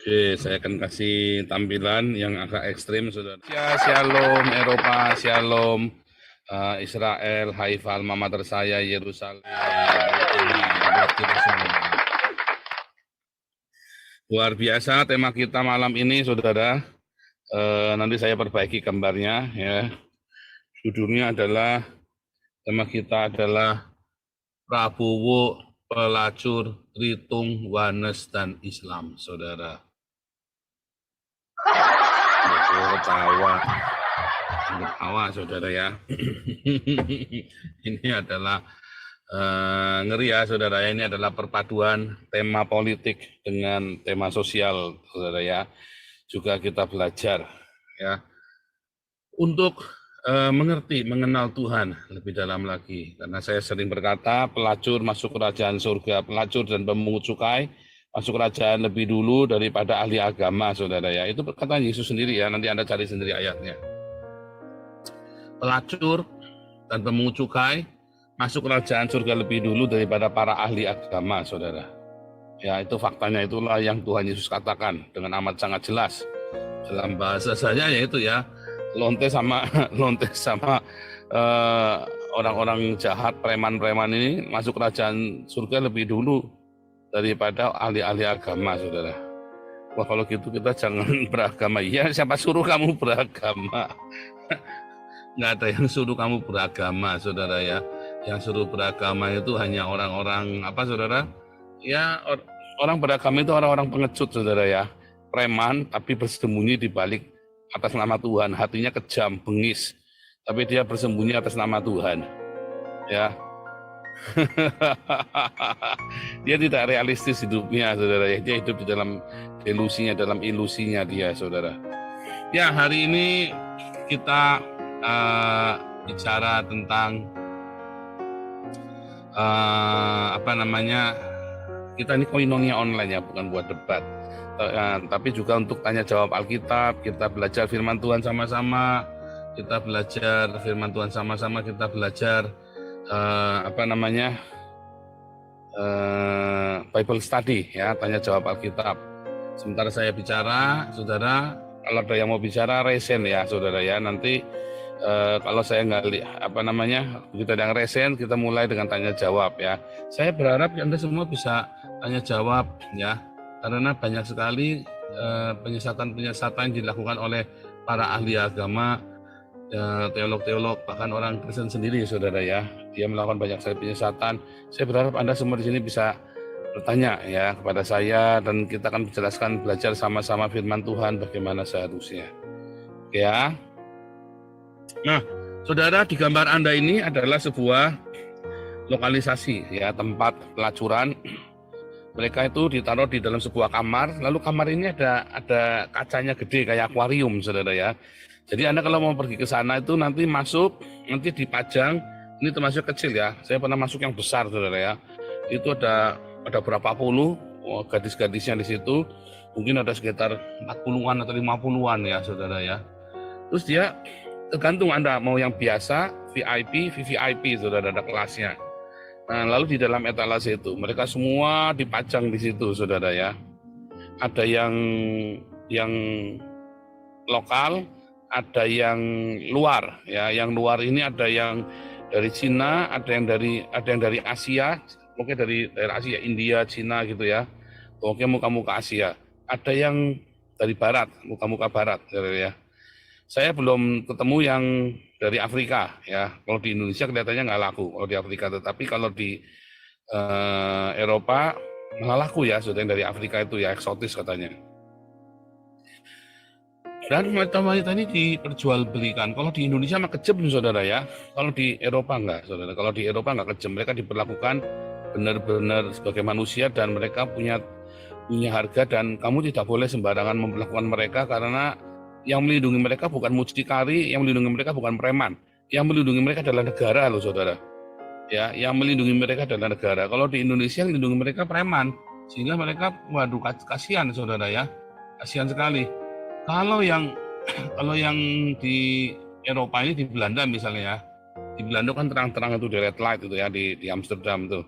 Oke, saya akan kasih tampilan yang agak ekstrim, saudara. Ya, Shalom Eropa, Shalom Israel, Haifa, alma mater saya, Yerusalem. Buat kita semua. Luar biasa tema kita malam ini, saudara. Nanti saya perbaiki gambarnya, ya. Judulnya adalah, tema kita adalah Prabowo, Pelacur, Ritung, Wanes, dan Islam, saudara. Ketawa saudara ya. Ini adalah ngeri ya saudara ya. Ini adalah perpaduan tema politik dengan tema sosial saudara ya. Juga kita belajar ya untuk mengerti, mengenal Tuhan lebih dalam lagi. Karena saya sering berkata, pelacur masuk kerajaan surga, pelacur dan pemungut cukai masuk kerajaan lebih dulu daripada ahli agama, saudara ya. Itu perkataan Yesus sendiri ya, nanti Anda cari sendiri ayatnya. Pelacur dan pemungut cukai masuk kerajaan surga lebih dulu daripada para ahli agama, saudara. Ya, itu faktanya, itulah yang Tuhan Yesus katakan dengan amat sangat jelas. Dalam bahasa saya yaitu ya, lonte sama orang-orang jahat, preman-preman ini masuk kerajaan surga lebih dulu daripada ahli-ahli agama, saudara. Wah, kalau gitu kita jangan beragama. Ya, siapa suruh kamu beragama? Nggak ada yang suruh kamu beragama, saudara ya. Yang suruh beragama itu hanya orang-orang, apa saudara? Ya, orang beragama itu orang-orang pengecut, saudara ya. Preman, tapi bersembunyi di balik atas nama Tuhan. Hatinya kejam, bengis. Tapi dia bersembunyi atas nama Tuhan. Ya, dia tidak realistis hidupnya, saudara ya. Dia hidup di dalam delusinya, dalam ilusinya dia, saudara. Ya, hari ini kita bicara tentang kita ini koinonia online ya, bukan buat debat, tapi juga untuk tanya jawab Alkitab. Kita belajar firman Tuhan sama-sama, kita belajar Bible study ya, tanya jawab Alkitab. Sementara saya bicara, saudara, kalau ada yang mau bicara resen ya, saudara ya. Nanti kalau saya nggak begitu ada yang resen, kita mulai dengan tanya jawab ya. Saya berharap Anda semua bisa tanya jawab ya, karena banyak sekali penyesatan-penyesatan yang dilakukan oleh para ahli agama, teolog-teolog, bahkan orang Kristen sendiri, saudara ya. Dia melakukan banyak sekali penyesatan. Saya berharap Anda semua di sini bisa bertanya ya kepada saya, dan kita akan menjelaskan, belajar sama-sama firman Tuhan bagaimana seharusnya. Oke ya. Nah, saudara, di gambar Anda ini adalah sebuah lokalisasi ya, tempat pelacuran. Mereka itu ditaruh di dalam sebuah kamar, lalu kamar ini ada kacanya gede kayak akuarium, saudara ya. Jadi Anda kalau mau pergi ke sana itu nanti masuk, nanti dipajang, ini termasuk kecil ya. Saya pernah masuk yang besar, saudara ya. Itu ada berapa puluh gadis-gadisnya di situ. Mungkin ada sekitar 40-an atau 50-an ya, saudara ya. Terus dia tergantung Anda mau yang biasa, VIP, VVIP, saudara, ada kelasnya. Nah, lalu di dalam etalase itu mereka semua dipajang di situ, saudara ya. Ada yang lokal, ada yang luar ya. Yang luar ini ada yang dari Cina, ada yang dari Asia, mungkin dari daerah Asia, India, Cina gitu ya. Pokoknya muka-muka Asia. Ada yang dari barat, muka-muka barat, saudara ya. Saya belum ketemu yang dari Afrika ya. Kalau di Indonesia kelihatannya nggak laku kalau di Afrika, tetapi kalau di Eropa malah laku ya, saudara, yang dari Afrika itu ya, eksotis katanya. Dan wanita-wanita ini diperjualbelikan. Kalau di Indonesia mah kejam, saudara ya. Kalau di Eropa enggak, saudara. Kalau di Eropa enggak kejam. Mereka diperlakukan benar-benar sebagai manusia dan mereka punya harga, dan kamu tidak boleh sembarangan memperlakukan mereka, karena yang melindungi mereka bukan mucikari, yang melindungi mereka bukan preman. Yang melindungi mereka adalah negara loh, saudara. Ya, yang melindungi mereka adalah negara. Kalau di Indonesia yang melindungi mereka preman, sehingga mereka, waduh, kasihan, saudara ya. Kasihan sekali. Kalau yang di Eropa ini, di Belanda misalnya ya. Di Belanda kan terang-terang itu di red light itu ya, di Amsterdam tuh.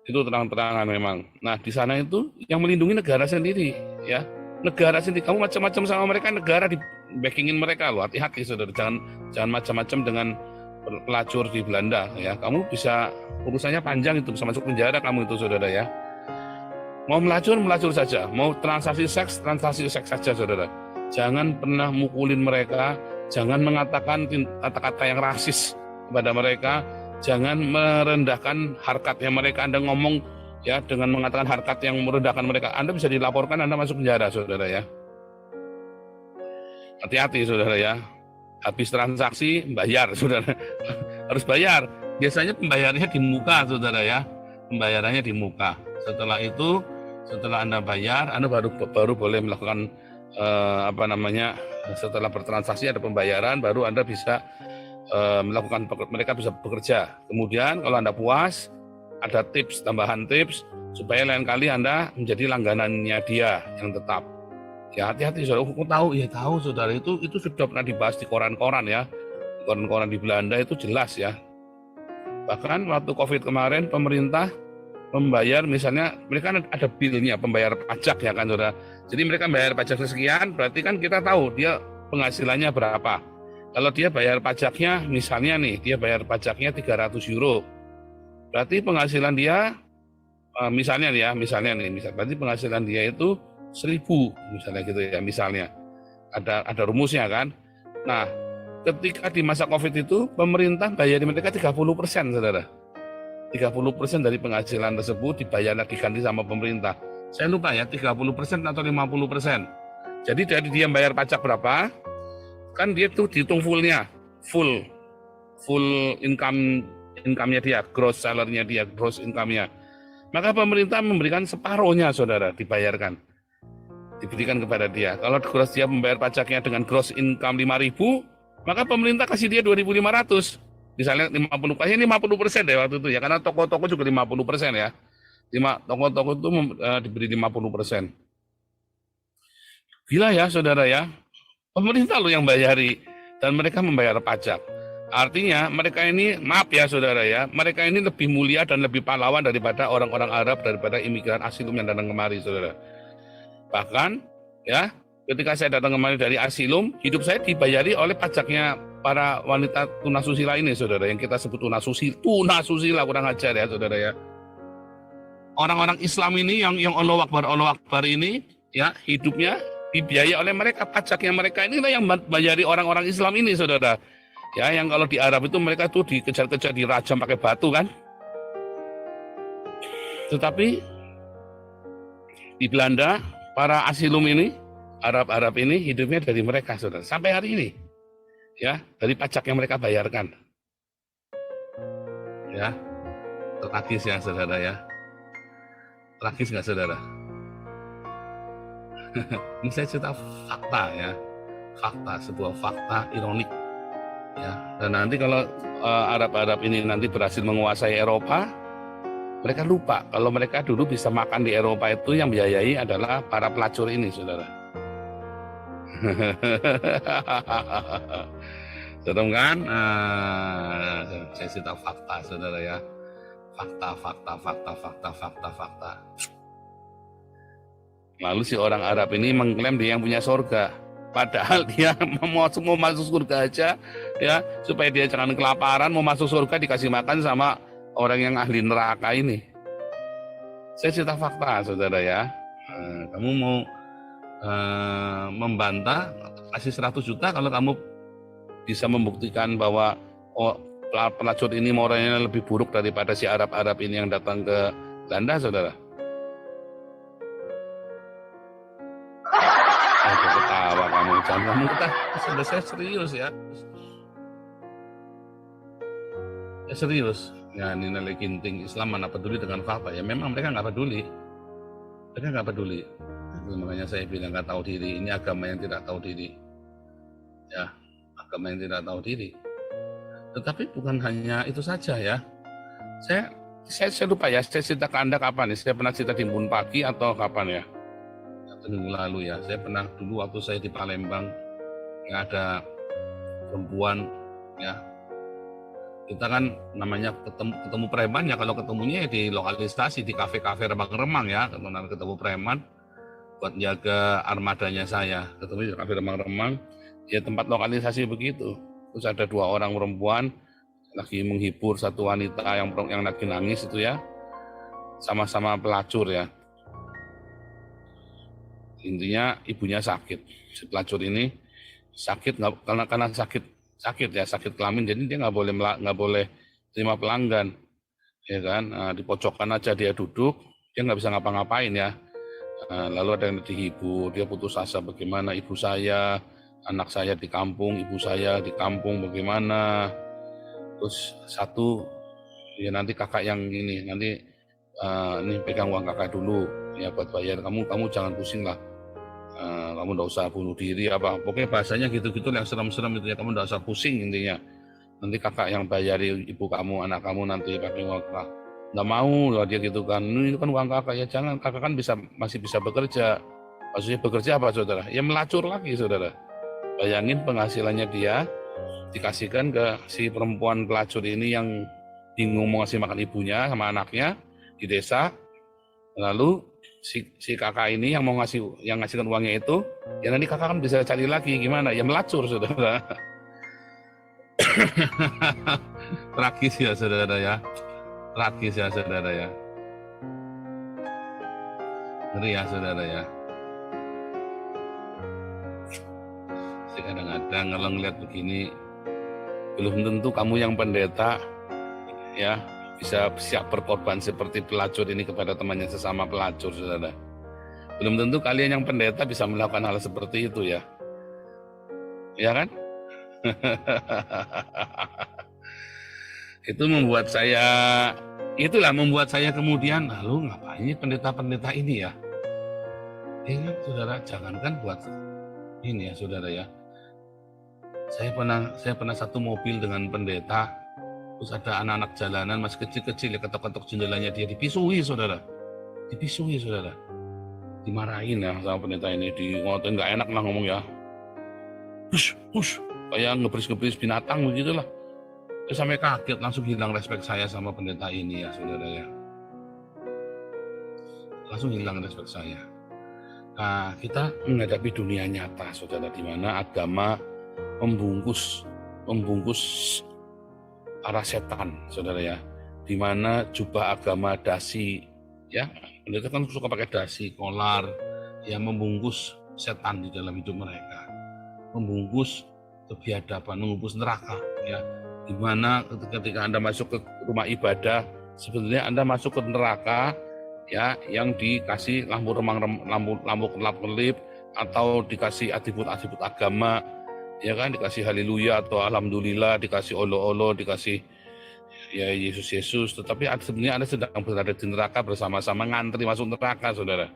Itu terang-terangan memang. Nah, di sana itu yang melindungi negara sendiri, ya. Negara sendiri, kamu macam-macam sama mereka, negara di backingin mereka loh. Hati-hati saudara, jangan macam-macam dengan pelacur di Belanda, ya. Kamu bisa urusannya panjang, itu bisa masuk penjara kamu itu saudara, ya. Mau melacur, melacur saja. Mau transaksi seks saja, saudara. Jangan pernah mukulin mereka, jangan mengatakan kata-kata yang rasis kepada mereka, jangan merendahkan harkatnya mereka. Anda ngomong ya dengan mengatakan harkat yang merendahkan mereka, Anda bisa dilaporkan, Anda masuk penjara, saudara, ya. Hati-hati, saudara, ya. Habis transaksi, bayar, saudara. Harus bayar. Biasanya pembayarannya di muka, saudara, ya. Pembayarannya di muka. Setelah itu, setelah Anda bayar, Anda baru boleh melakukan setelah bertransaksi ada pembayaran, baru Anda bisa melakukan, mereka bisa bekerja. Kemudian kalau Anda puas, ada tips, tambahan tips supaya lain kali Anda menjadi langganannya dia yang tetap. Ya, hati-hati, saudara. Aku tahu, ya tahu, saudara, itu sudah pernah dibahas di koran-koran, ya. Koran-koran di Belanda itu jelas, ya. Bahkan waktu COVID kemarin pemerintah membayar, misalnya mereka ada bilnya pembayar pajak, ya kan, saudara. Jadi mereka bayar pajak sekian, berarti kan kita tahu dia penghasilannya berapa. Kalau dia bayar pajaknya, misalnya nih, dia bayar pajaknya 300 euro. Berarti penghasilan dia, berarti penghasilan dia itu 1.000, misalnya gitu, ya, misalnya. Ada rumusnya, kan. Nah, ketika di masa COVID itu, pemerintah bayar mereka 30%, saudara. 30% dari penghasilan tersebut dibayar lagi, ganti sama pemerintah. Saya lupa ya, 30% atau 50%. Jadi dari dia bayar pajak berapa, kan dia tuh dihitung full income-nya dia, gross salary-nya dia, gross income-nya. Maka pemerintah memberikan separuhnya, saudara, diberikan kepada dia. Kalau gross dia membayar pajaknya dengan gross income 5.000, maka pemerintah kasih dia 2.500. Misalnya 50% deh waktu itu, ya, karena toko-toko juga 50%, ya. Toko-toko itu diberi 50%. Gila, ya, saudara, ya. Pemerintah loh yang bayari, dan mereka membayar pajak. Artinya mereka ini, maaf ya, saudara, ya, mereka ini lebih mulia dan lebih pahlawan daripada orang-orang Arab, daripada imigran asilum yang datang kemari, saudara. Bahkan, ya, ketika saya datang kemari dari asilum, hidup saya dibayari oleh pajaknya para wanita tunasusila ini, saudara, yang kita sebut tunasusila, kurang ajar, ya, saudara, ya. Orang-orang Islam ini yang Allah Akbar ini, ya, hidupnya dibiayai oleh mereka, pajaknya mereka inilah yang bayari orang-orang Islam ini, saudara. Ya, yang kalau di Arab itu mereka tuh dikejar-kejar, dirajam pakai batu, kan. Tetapi di Belanda, para asilum ini, Arab ini hidupnya dari mereka, saudara, sampai hari ini, ya, dari pajak yang mereka bayarkan, ya. Tragis, ya, saudara, ya. Tragis nggak, saudara? Ini saya cerita fakta, ya, sebuah fakta ironik, ya. Dan nanti kalau Arab ini nanti berhasil menguasai Eropa, mereka lupa kalau mereka dulu bisa makan di Eropa itu yang biayai adalah para pelacur ini, saudara. Serem, kan? Saya cerita fakta, saudara, ya. Fakta. Lalu si orang Arab ini mengklaim dia yang punya surga, padahal dia mau masuk surga aja, ya, supaya dia jangan kelaparan, mau masuk surga dikasih makan sama orang yang ahli neraka ini. Saya cerita fakta, saudara, ya. Kamu mau membantah, kasih 100 juta kalau kamu bisa membuktikan bahwa pelacur ini moralnya lebih buruk daripada si Arab ini yang datang ke Belanda, saudara. Ketawa kamu, jangan kamu ketawa. Sudah, saya serius, ya. Serius. Ya, ini nilai ginting Islam mana peduli dengan fakta, ya. Memang mereka nggak peduli. Itu makanya saya bilang nggak tahu diri. Ini agama yang tidak tahu diri, ya, agama yang tidak tahu diri. Tetapi bukan hanya itu saja, ya. Saya lupa, ya, saya cerita ke Anda kapan nih? Saya pernah cerita di Mbun Pagi atau kapan, ya? Minggu lalu, ya. Saya pernah dulu waktu saya di Palembang, yang ada perempuan, ya, kita kan namanya ketemu preman ya, kalau ketemunya di lokalisasi di kafe-kafe remang-remang ya, ketemu preman buat jaga armadanya saya, ketemu di kafe remang-remang ya, tempat lokalisasi begitu. Terus ada 2 orang perempuan lagi menghibur satu wanita yang lagi nangis itu ya, sama-sama pelacur ya. Intinya ibunya sakit, si pelacur ini sakit karena sakit ya, sakit kelamin, jadi dia nggak boleh terima pelanggan ya kan. Di pojokan aja dia duduk, dia nggak bisa ngapa-ngapain ya. Lalu ada yang dihibur, dia putus asa, bagaimana ibu saya, anak saya di kampung, ibu saya di kampung bagaimana. Terus satu ya, nanti kakak yang ini nanti ini pegang uang kakak dulu ya buat bayar, kamu jangan pusing lah, kamu nggak usah bunuh diri apa, pokoknya bahasanya gitu-gitu yang serem-serem itu ya, kamu nggak usah pusing intinya, nanti kakak yang bayari ibu kamu, anak kamu nanti pakai uang kakak. Nggak mau lah dia gitu kan, ini kan uang kakak ya, jangan, kakak kan masih bisa bekerja. Maksudnya bekerja apa saudara? Ya melacur lagi saudara. Bayangin penghasilannya dia dikasihkan ke si perempuan pelacur ini yang bingung mau ngasih makan ibunya sama anaknya di desa. Lalu si kakak ini yang ngasihkan uangnya itu, ya nanti kakak kan bisa cari lagi gimana? Ya melacur saudara. Tragis ya saudara ya. Tragis ya saudara ya. Ngeri ya saudara ya. Saya kadang-kadang kalau ngeliat begini, belum tentu kamu yang pendeta ya bisa siap berkorban seperti pelacur ini kepada temannya sesama pelacur saudara. Belum tentu kalian yang pendeta bisa melakukan hal seperti itu ya. Ya kan? Itulah membuat saya kemudian, lalu ngapain pendeta-pendeta ini ya? Ingat saudara, jangankan buat ini ya saudara ya. Saya pernah satu mobil dengan pendeta, terus ada anak-anak jalanan masih kecil-kecil ya, ketok-ketok jendelanya, dia dipisui saudara. Dimarahin ya sama pendeta ini, ngototin, nggak enak lah ngomong ya. Hush, kayak ngebris-ngebris binatang begitulah. Terus sampai kaget, langsung hilang respek saya sama pendeta ini ya saudara ya. Langsung hilang respek saya. Nah, kita menghadapi dunia nyata saudara, di mana agama membungkus arah setan saudara ya. Di mana jubah agama dasi ya, pendeta kan suka pakai dasi, kolar ya, membungkus setan di dalam hidup mereka. Membungkus kebiadaban, membungkus neraka ya. Di mana ketika Anda masuk ke rumah ibadah, sebenarnya Anda masuk ke neraka ya, yang dikasih lampu kelap-kelip, atau dikasih atribut-atribut agama ya kan, dikasih haleluya atau alhamdulillah, dikasih olo-olo, dikasih ya Yesus, tetapi sebenarnya Anda sedang berada di neraka bersama-sama, ngantri masuk neraka saudara.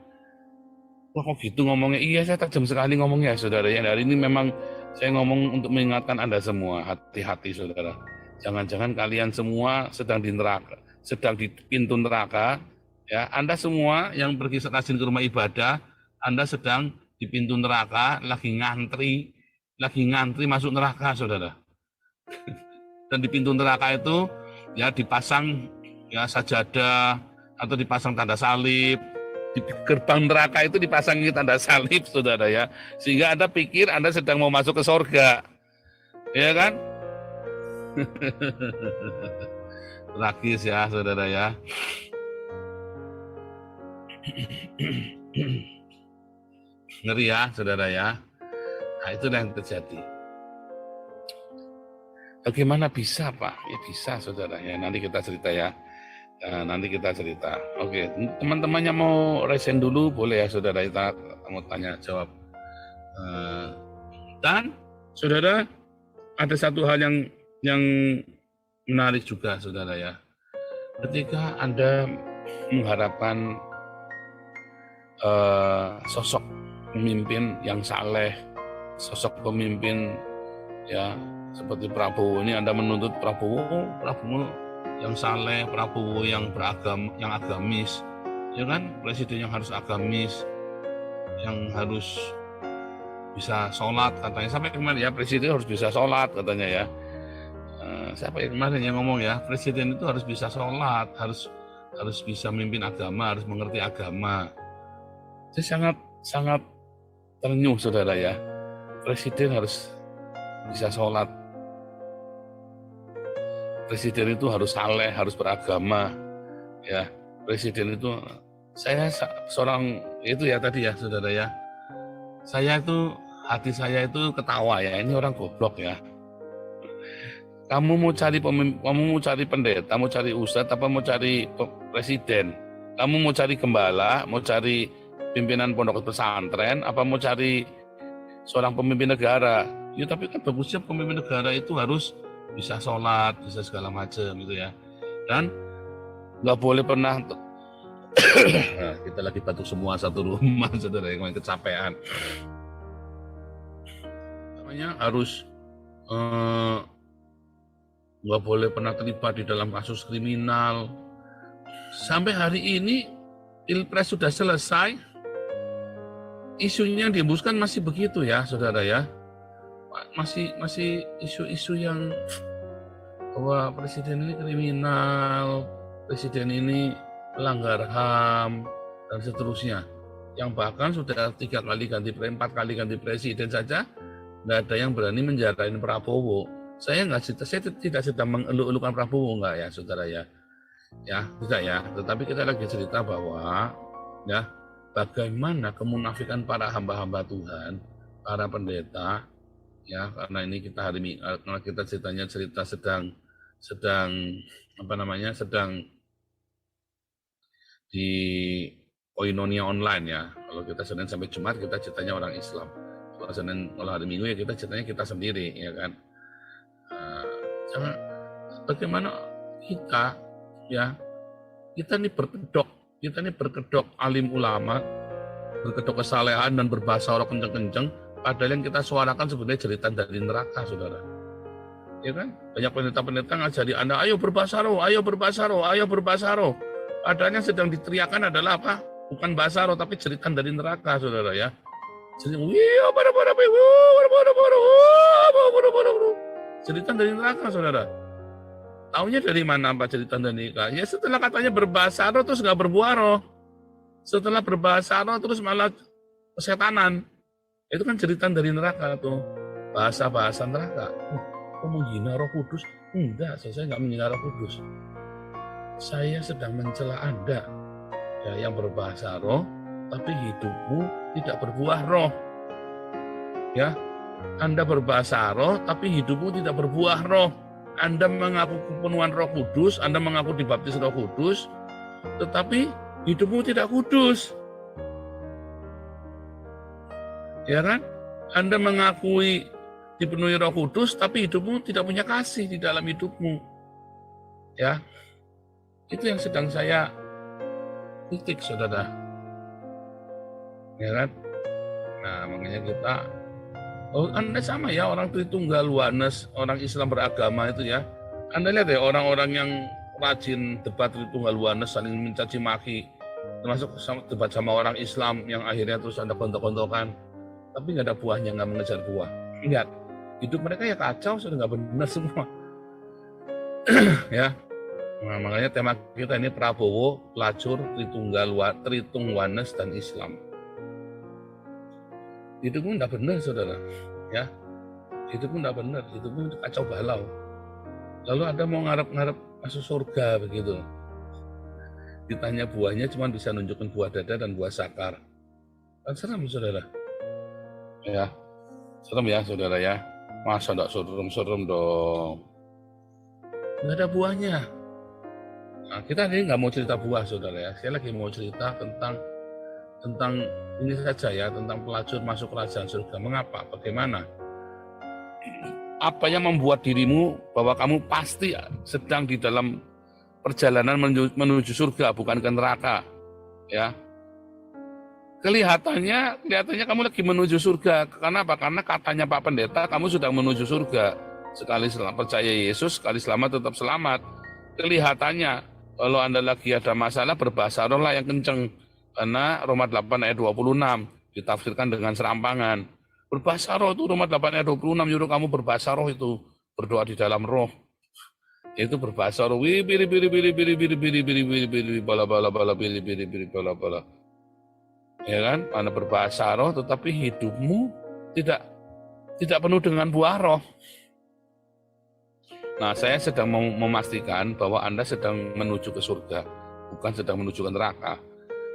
Wah kok gitu ngomongnya? Iya, saya tajam sekali ngomongnya saudara ya. Hari ini memang saya ngomong untuk mengingatkan Anda semua, hati-hati saudara. Jangan-jangan kalian semua sedang di neraka, sedang di pintu neraka ya. Anda semua yang pergi rajin ke rumah ibadah, Anda sedang di pintu neraka, lagi ngantri masuk neraka saudara. Dan di pintu neraka itu ya dipasang ya sajadah atau dipasang tanda salib. Di gerbang neraka itu dipasangi tanda salib saudara ya, sehingga Anda pikir Anda sedang mau masuk ke sorga ya kan. Tragis ya saudara ya. Ngeri ya saudara ya. Nah itulah yang terjadi. Bagaimana bisa Pak? Ya bisa saudara ya, nanti kita cerita ya. Oke, teman-temannya mau resen dulu boleh ya saudara, kita mau tanya jawab. Dan saudara, ada satu hal yang menarik juga saudara ya. Ketika Anda mengharapkan sosok pemimpin yang saleh, sosok pemimpin ya seperti Prabowo ini, Anda menuntut Prabowo yang saleh, Prabowo yang agamis, ya kan, presiden yang harus agamis, yang harus bisa sholat katanya, sampai kemarin ya presiden harus bisa sholat katanya ya. siapa yang kemarin yang ngomong ya, presiden itu harus bisa sholat, harus bisa memimpin agama, harus mengerti agama. Saya sangat ternyuh saudara ya, presiden harus bisa sholat, presiden itu harus saleh, harus beragama, ya. Presiden itu, saya seorang itu ya tadi ya saudara ya, saya itu hati saya itu ketawa ya, ini orang goblok ya. Kamu mau cari pendeta, mau cari ustadz, apa mau cari presiden? Kamu mau cari gembala, mau cari pimpinan pondok pesantren, apa mau cari seorang pemimpin negara? Ya tapi kan bagusnya pemimpin negara itu harus bisa sholat, bisa segala macam gitu ya. Dan nggak boleh pernah nah, kita lagi batuk semua satu rumah saudara yang kecapean. Namanya harus nggak boleh pernah terlibat di dalam kasus kriminal. Sampai hari ini Pilpres sudah selesai, isunya yang dihembuskan masih begitu ya saudara ya, masih isu-isu yang bahwa presiden ini kriminal, presiden ini pelanggar HAM dan seterusnya, yang bahkan sudah 4 kali ganti presiden saja nggak ada yang berani menjarain Prabowo. Saya tidak sedang mengeluh-elukan Prabowo, enggak ya saudara ya, tidak ya. Tetapi kita lagi cerita bahwa ya bagaimana kemunafikan para hamba-hamba Tuhan, para pendeta, ya karena ini kita karena kita cerita sedang di koinonia online ya. Kalau kita Senin sampai Jumat kita ceritanya orang Islam. Kalau hari Minggu ya kita ceritanya kita sendiri ya kan. Bagaimana kita ini berkedok alim ulama, berkedok kesalehan dan berbahasa orang kenceng-kenceng, padahal yang kita suarakan sebenarnya jeritan dari neraka saudara. Ya kan? Banyak pendeta-pendeta ngajari Anda, ayo berbahasa roh, ayo berbahasa roh, ayo berbahasa roh. Padahal yang sedang diteriakan adalah apa? Bukan bahasa roh tapi jeritan dari neraka saudara ya. Jeritan dari neraka saudara. Taunya dari mana Pak jeritan dari neraka? Ya setelah katanya berbahasa roh terus nggak berbuah roh. Setelah berbahasa roh terus malah kesetanan. Itu kan jeritan dari neraka tuh. Bahasa-bahasa neraka. Kok menghina Roh Kudus? Enggak, saya nggak menghina Roh Kudus. Saya sedang mencela Anda ya, yang berbahasa roh tapi hidupmu tidak berbuah roh. Ya. Anda berbahasa roh, tapi hidupmu tidak berbuah roh. Anda mengaku kepenuhan Roh Kudus, Anda mengaku dibaptis Roh Kudus, tetapi hidupmu tidak kudus. Ya kan? Anda mengakui dipenuhi Roh Kudus, tapi hidupmu tidak punya kasih di dalam hidupmu. Ya, itu yang sedang saya kritik, saudara. Ya kan? Nah, makanya kita Anda sama ya, orang Tritunggal Oneness, orang Islam beragama itu ya. Anda lihat ya orang-orang yang rajin debat Tritunggal Oneness, saling mencaci maki, termasuk debat sama orang Islam yang akhirnya terus Anda kontok-kontokan, tapi nggak ada buahnya, nggak mengejar buah. Ingat, hidup mereka ya kacau, sudah nggak benar semua. Ya, nah, makanya tema kita ini Prabowo, pelacur Tritung Oneness dan Islam. Hidupmu tidak benar saudara, ya hidupmu tidak benar, hidupmu kacau balau. Lalu Anda mau ngarep-ngarep masuk surga begitu, ditanya buahnya cuma bisa nunjukin buah dada dan buah sakar. Kan serem saudara, ya serem ya saudara ya, masa tidak serem dong, nggak ada buahnya. Nah, kita ini nggak mau cerita buah saudara ya, saya lagi mau cerita tentang ini saja ya, tentang pelacur masuk kerajaan surga. Mengapa? Bagaimana? Apa yang membuat dirimu bahwa kamu pasti sedang di dalam perjalanan menuju surga, bukan ke neraka? Ya, kelihatannya kamu lagi menuju surga. Karena apa? Karena katanya Pak Pendeta, kamu sudah menuju surga. Sekali percaya Yesus, sekali selamat tetap selamat. Kelihatannya kalau Anda lagi ada masalah, berbahasa roh lah yang kenceng. Karena Roma 8 ayat 26 ditafsirkan dengan serampangan. Berbahasa roh itu Roma 8 ayat 26 nyuruh kamu berbahasa roh itu, berdoa di dalam roh. Itu berbahasa roh, biri biri biri biri biri biri biri biri biri bala bala bala biri biri biri bala bala. Ya kan? Karena berbahasa roh, tetapi hidupmu tidak penuh dengan buah roh. Nah, saya sedang memastikan bahwa Anda sedang menuju ke surga, bukan sedang menuju ke neraka.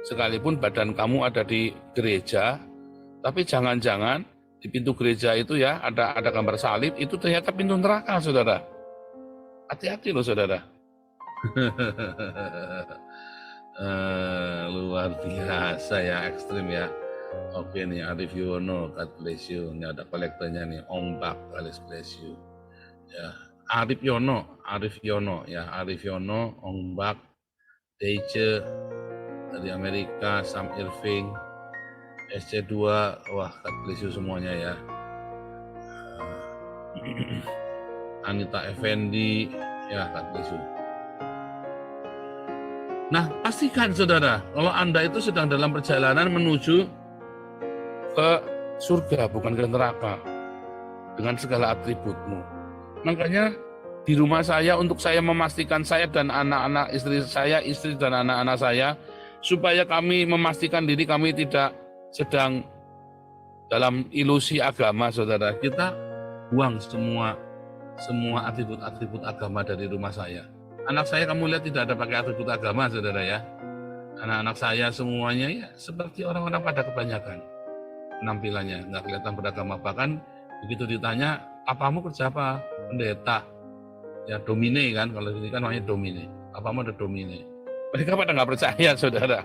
Sekalipun badan kamu ada di gereja, tapi jangan-jangan di pintu gereja itu ya ada gambar salib, itu ternyata pintu neraka, saudara. Hati-hati loh, saudara. Luar biasa ya, ekstrim ya. Oke nih, Arif Yono, God bless you. Ini ada kolektornya nih, Ombak, God bless you. Ya, Arif Yono, ya, Arif Yono, Ombak, Deice dari Amerika, Sam Irving, SC2, wah, God bless you semuanya ya. Anita Effendi, ya, God bless you. Nah, pastikan saudara, kalau Anda itu sedang dalam perjalanan menuju ke surga, bukan ke neraka, dengan segala atributmu. Makanya di rumah saya, untuk saya memastikan saya dan anak-anak istri dan anak-anak saya, supaya kami memastikan diri kami tidak sedang dalam ilusi agama, saudara. Kita buang semua atribut-atribut agama dari rumah saya. Anak saya kamu lihat tidak ada pakai atribut agama, saudara ya. Anak-anak saya semuanya ya seperti orang-orang pada kebanyakan penampilannya, nggak kelihatan beragama. Bahkan begitu ditanya, papamu kerja apa? Pendeta. Ya domine kan, kalau ini kan namanya domine. Papamu ada domine. Mereka pada nggak percaya, saudara.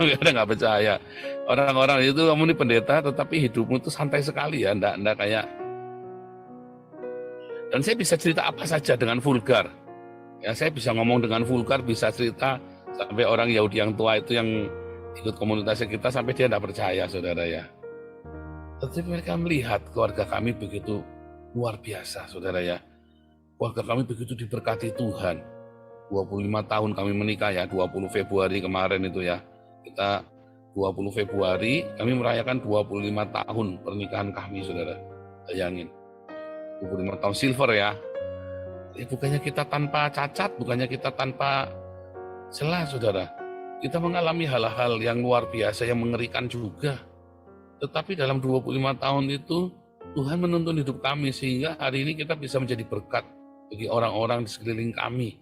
Mereka nggak percaya. Orang-orang itu, kamu ini pendeta, tetapi hidupmu itu santai sekali ya, ndak kayak. Dan saya bisa cerita apa saja dengan vulgar. Ya, saya bisa ngomong dengan vulgar, bisa cerita sampai orang Yahudi yang tua itu yang ikut komunitas kita sampai dia tidak percaya, saudara ya. Tetapi mereka melihat keluarga kami begitu luar biasa, saudara ya. Keluarga kami begitu diberkati Tuhan. 25 tahun kami menikah ya, 20 Februari kemarin itu ya. Kita 20 Februari kami merayakan 25 tahun pernikahan kami, saudara. Bayangin. 25 tahun silver ya. Bukannya kita tanpa cacat, bukannya kita tanpa celah, saudara. Kita mengalami hal-hal yang luar biasa, yang mengerikan juga. Tetapi dalam 25 tahun itu, Tuhan menuntun hidup kami, sehingga hari ini kita bisa menjadi berkat bagi orang-orang di sekeliling kami.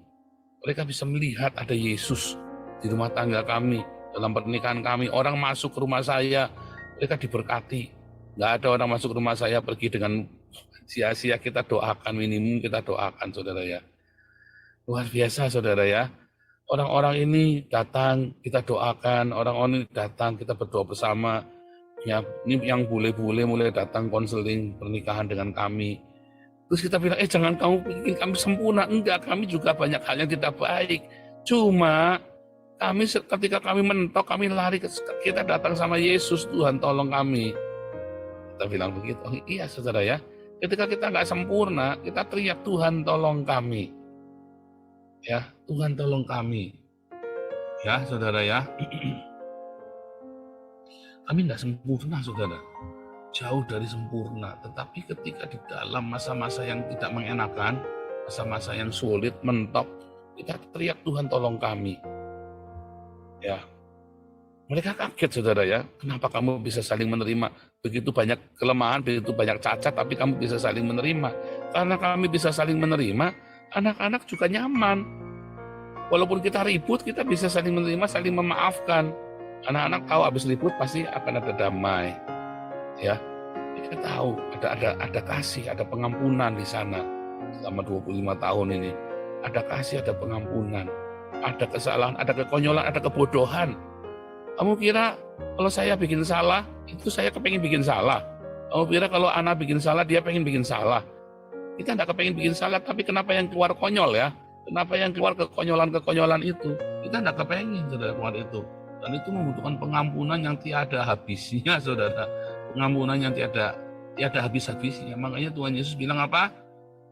Mereka bisa melihat ada Yesus di rumah tangga kami, dalam pernikahan kami. Orang masuk ke rumah saya, mereka diberkati. Nggak ada orang masuk ke rumah saya pergi dengan sia-sia. Kita doakan, minimum kita doakan, saudara ya. Luar biasa, saudara ya. Orang-orang ini datang, kita doakan. Orang-orang ini datang, kita berdoa bersama. Ya, ini yang bule-bule mulai datang konseling pernikahan dengan kami. Terus kita bilang, jangan kamu bikin kami sempurna. Enggak, kami juga banyak hal yang tidak baik. Cuma kami ketika kami mentok, kami lari, kita datang sama Yesus, Tuhan tolong kami. Kita bilang begitu. Oh, iya, saudara ya. Ketika kita nggak sempurna, kita teriak, Tuhan tolong kami. Ya, Tuhan tolong kami. Ya, saudara ya. Kami nggak sempurna, saudara. Jauh dari sempurna. Tetapi ketika di dalam masa-masa yang tidak mengenakan, masa-masa yang sulit, mentok, kita teriak, Tuhan tolong kami. Ya. Mereka kaget, saudara ya. Kenapa kamu bisa saling menerima? Begitu banyak kelemahan, begitu banyak cacat, tapi kamu bisa saling menerima. Karena kami bisa saling menerima, anak-anak juga nyaman. Walaupun kita ribut, kita bisa saling menerima, saling memaafkan. Anak-anak tahu habis ribut pasti akan ada damai. Ya, kita tahu ada kasih, ada pengampunan di sana. Selama 25 tahun ini, ada kasih, ada pengampunan, ada kesalahan, ada kekonyolan, ada kebodohan. Kamu kira kalau saya bikin salah, itu saya kepengen bikin salah? Kamu kira kalau anak bikin salah, dia pengen bikin salah? Kita tidak kepengen bikin salah, tapi kenapa yang keluar konyol ya? Kenapa yang keluar kekonyolan-kekonyolan itu? Kita tidak kepengen, saudara, keluar itu. Dan itu membutuhkan pengampunan yang tiada habisnya, saudara. Pengampunan yang tiada habis-habisnya. Makanya Tuhan Yesus bilang apa?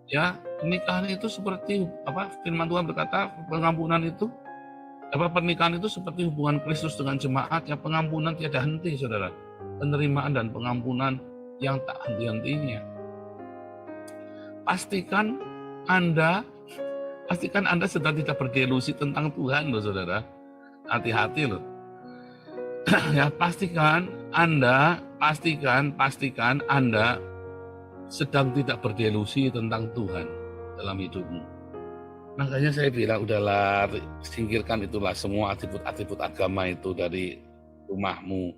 Ya, pernikahan itu seperti apa? Firman Tuhan berkata, pengampunan itu pernikahan itu seperti hubungan Kristus dengan jemaat, yang pengampunan tiada henti, saudara. Penerimaan dan pengampunan yang tak henti-hentinya. Pastikan Anda, pastikan Anda sedang tidak berdelusi tentang Tuhan loh saudara. Hati-hati loh. Ya, pastikan Anda sedang tidak berdelusi tentang Tuhan dalam hidupmu. Makanya saya bilang, udahlah, singkirkan itulah semua atribut-atribut agama itu dari rumahmu,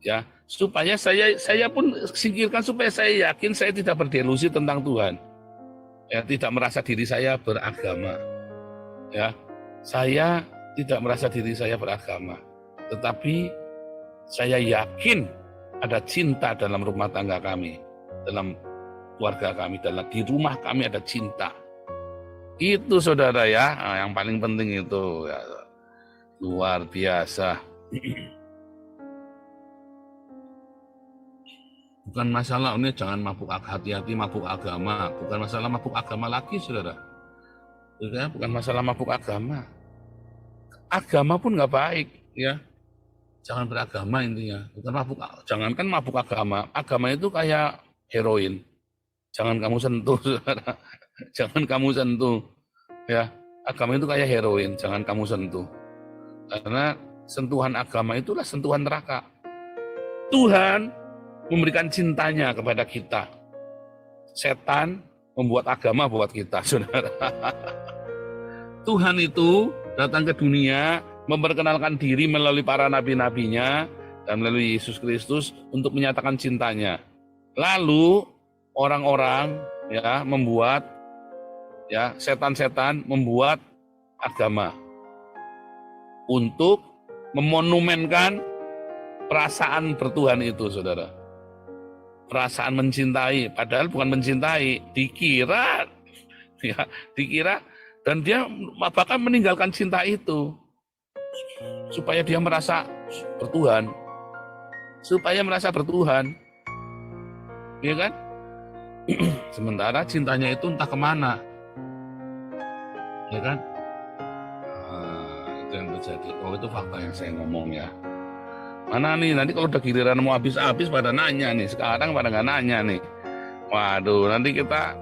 ya. Supaya saya pun singkirkan, supaya saya yakin saya tidak berdelusi tentang Tuhan. Ya, tidak merasa diri saya beragama. Ya, saya tidak merasa diri saya beragama, tetapi saya yakin ada cinta dalam rumah tangga kami, dalam keluarga kami, di rumah kami ada cinta. Itu saudara ya, yang paling penting itu ya, luar biasa. Bukan masalah ini jangan mabuk, hati-hati mabuk agama, bukan masalah mabuk agama lagi saudara. Bukan masalah mabuk agama. Agama pun nggak baik ya. Jangan beragama intinya. Bukan mabuk, jangankan mabuk agama. Agama itu kayak heroin. Jangan kamu sentuh saudara. Jangan kamu sentuh, ya. Agama itu kayak heroin, jangan kamu sentuh. Karena sentuhan agama itulah sentuhan neraka. Tuhan memberikan cintanya kepada kita. Setan membuat agama buat kita, saudara. Tuhan itu datang ke dunia, memperkenalkan diri melalui para nabi-nabinya dan melalui Yesus Kristus untuk menyatakan cintanya. Lalu orang-orang ya membuat, ya, setan-setan membuat agama untuk memonumenkan perasaan bertuhan itu, saudara. Perasaan mencintai, padahal bukan mencintai, dikira, dan dia bahkan meninggalkan cinta itu supaya dia merasa bertuhan, ya kan? Sementara cintanya itu entah kemana. Ya kan? Itu yang terjadi. Itu fakta yang saya ngomong ya. Mana nih, nanti kalau udah giliran mau habis-habis pada nanya nih. Sekarang pada nggak nanya nih. Waduh, nanti kita